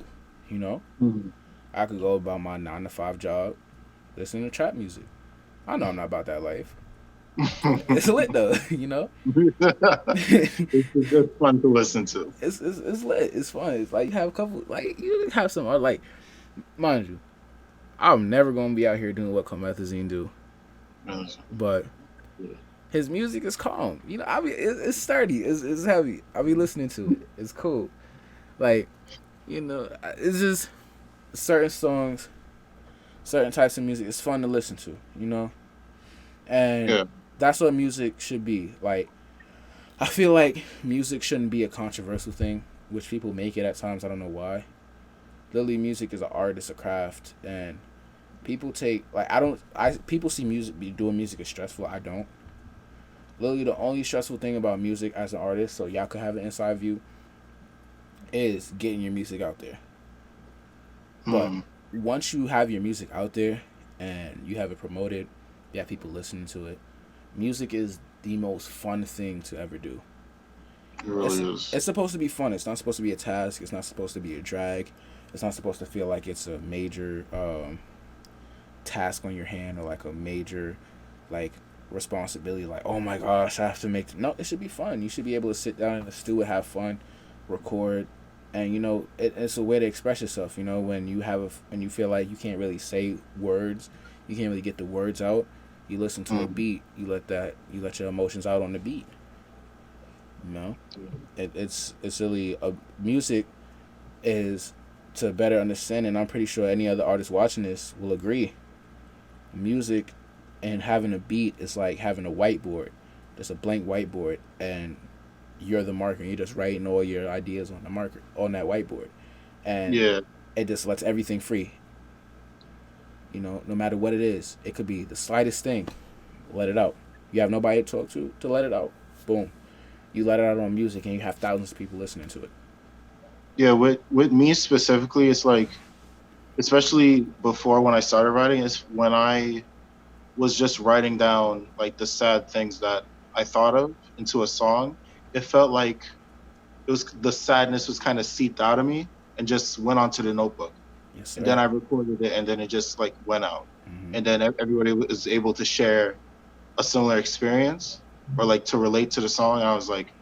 You know, Mhm. I could go about my 9 to 5 job, listening to trap music. I know I'm not about that life. It's lit though. It's just fun to listen to. It's lit. It's fun. It's like you have a couple, like you have some like, mind you, I'm never gonna be out here doing what Comethazine do, Yes. but Yeah. his music is calm. I mean, it's sturdy. It's heavy. I be listening to it. It's cool. Like, it's just certain songs, certain types of music. It's fun to listen to. And Yeah. that's what music should be. Like, I feel like music shouldn't be a controversial thing, which people make it at times. I don't know why. Literally, music is an art. It's a craft, and people take like people see doing music as stressful. I don't. Literally, the only stressful thing about music as an artist, so y'all could have an inside view, is getting your music out there. But Hmm. once you have your music out there and you have it promoted, you have people listening to it, music is the most fun thing to ever do. It It's really is. it's supposed to be fun. It's not supposed to be a task. It's not supposed to be a drag. It's not supposed to feel like it's a major task on your hand or like a major like responsibility. Like, oh my gosh, I have to make. No, it should be fun. You should be able to sit down in the studio, have fun, record, and it's a way to express yourself. When when you feel like you can't really say words, you can't really get the words out. You listen to a Hmm. beat. You let your emotions out on the beat. You know, it's really music is to better understand, and I'm pretty sure any other artist watching this will agree. Music and having a beat is like having a whiteboard. Just a blank whiteboard, and you're the marker. And you're just writing all your ideas on the marker on that whiteboard, and Yeah. it just lets everything free. No matter what it is, it could be the slightest thing. Let it out. You have nobody to talk to let it out. Boom. You let it out on music, and you have thousands of people listening to it. Yeah. With me specifically, it's like, especially before when I started writing, is when I was just writing down like the sad things that I thought of into a song. It felt like it was the sadness was kind of seeped out of me and just went onto the notebook. Yes, And then sir. I recorded it, and then it just like went out. Mm-hmm. And then everybody was able to share a similar experience or like to relate to the song. And I was like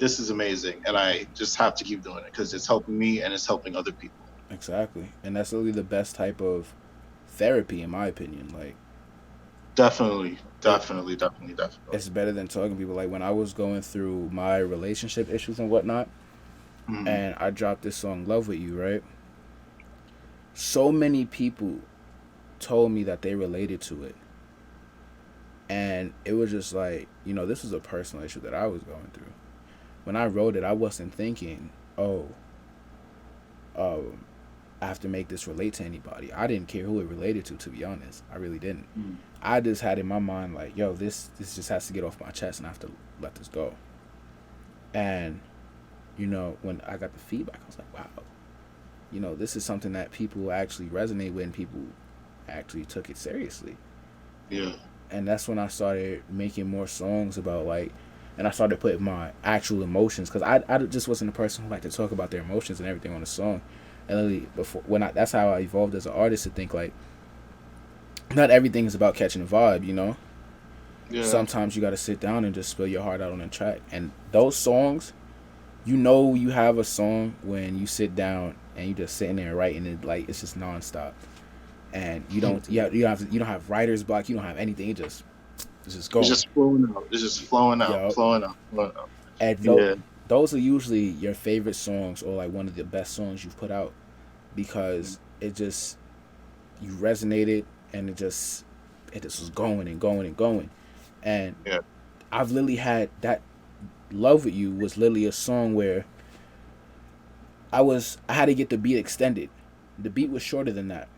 this is amazing, and I just have to keep doing it because it's helping me and it's helping other people. Exactly, and that's really the best type of therapy, in my opinion. Like Definitely, it, definitely, definitely, definitely. it's better than talking to people. Like when I was going through my relationship issues and whatnot, Mm-hmm. and I dropped this song "Love with You," right? So many people told me that they related to it, and it was just like this was a personal issue that I was going through. When I wrote it, I wasn't thinking, oh, um, I have to make this relate to anybody. I didn't care who it related to be honest. I really didn't. I just had in my mind like, yo, this just has to get off my chest and I have to let this go. And when I got the feedback, I was like, wow, this is something that people actually resonate with and people actually took it seriously. Yeah. And that's when I started making more songs about like, and I started putting my actual emotions because I just wasn't a person who liked to talk about their emotions and everything on a song. And literally before that's how I evolved as an artist to think like, not everything is about catching a vibe. Yeah. Sometimes you got to sit down and just spill your heart out on a track. And those songs, you have a song when you sit down and you just sitting there writing it like it's just nonstop, and you don't have writer's block, you don't have anything. It's just It's going. just flowing out. It's just flowing out, Yo, flowing out, flowing out. and Yeah. those are usually your favorite songs or like one of the best songs you've put out because it just you resonated and it just was going and going and going. And Yeah. I've literally had that Love With You was literally a song where I had to get the beat extended. The beat was shorter than that.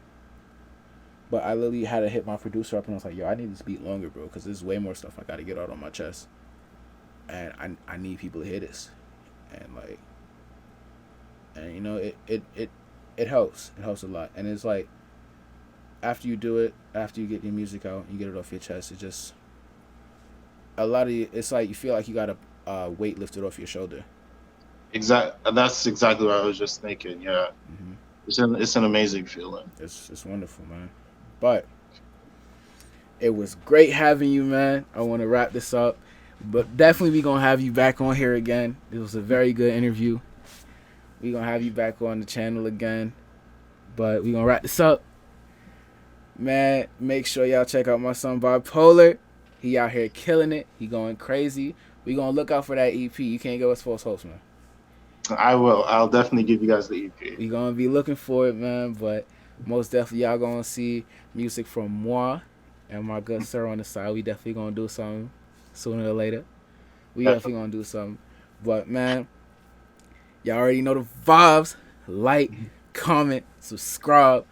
But I literally had to hit my producer up and I was like, yo, I need this beat longer, bro, because there's way more stuff I got to get out on my chest. And I need people to hear this. And like, and you know, it helps. It helps a lot. And it's like, after you do it, after you get your music out, you get it off your chest, it just, a lot of you, it's like you feel like you got a weight lifted off your shoulder. That's exactly what I was just thinking. Yeah. Mm-hmm. It's an amazing feeling. It's wonderful, man. But it was great having you, man. I want to wrap this up, but definitely we gonna have you back on here again. It was a very good interview. We gonna have you back on the channel again, but we gonna wrap this up, man. Make sure y'all check out my son Bxpolar. He out here killing it. He going crazy. We gonna look out for that EP. You can't give us false hopes, man. I will. I'll definitely give you guys the EP. We gonna be looking for it, man. But most definitely, y'all gonna see music from moi and my good sir on the side. We definitely gonna do something sooner or later. We definitely gonna do something. But man, y'all already know the vibes. Like, comment, subscribe,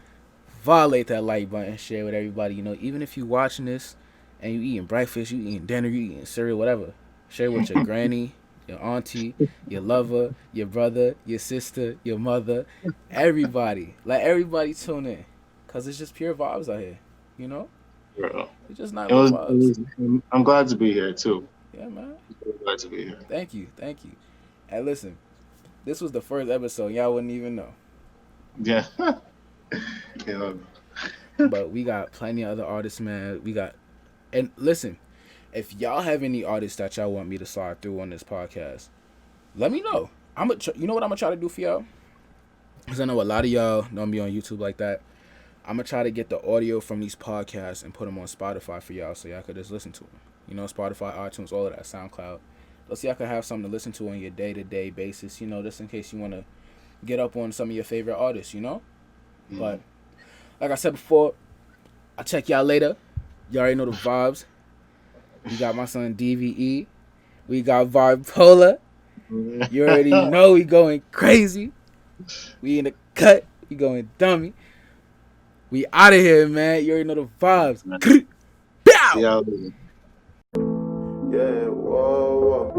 violate that like button, share with everybody. You know, even if you watching this and you eating breakfast, you eating dinner, you eating cereal, whatever, share with your granny, your auntie, your lover, your brother, your sister, your mother, everybody. Let everybody tune in, cause it's just pure vibes out here. You know, Bro. it's just not vibes. I'm glad to be here too. Yeah, man. I'm glad to be here. Thank you. And listen, this was the first episode. Y'all wouldn't even know. Yeah. Yeah. But we got plenty of other artists, man. And listen, if y'all have any artists that y'all want me to slide through on this podcast, let me know. You know what I'm gonna try to do for y'all? Because I know a lot of y'all don't be on YouTube like that. I'm gonna try to get the audio from these podcasts and put them on Spotify for y'all, so y'all could just listen to them. You know, Spotify, iTunes, all of that, SoundCloud. So y'all can have something to listen to on your day-to-day basis. You know, just in case you want to get up on some of your favorite artists. You know. Mm-hmm. But like I said before, I'll check y'all later. Y'all already know the vibes. We got my son D.B.E. We got Bxpolar. You already know we going crazy. We in the cut. We going dummy. We out of here, man. You already know the vibes. Yeah. Yeah, whoa.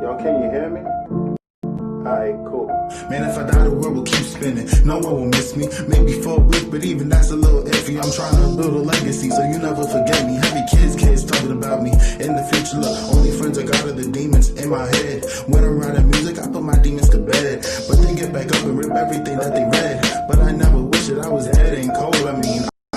Yo, can you hear me? Alright, cool. Man, if I die, the world will keep spinning. No one will miss me. Maybe for a week, but even that's a little iffy. I'm trying to build a legacy, so you never forget me. Heavy kids talking about me. In the future, look, only friends I got are the demons in my head. When I'm writing music, I put my demons to bed. But they get back up and rip everything that they read.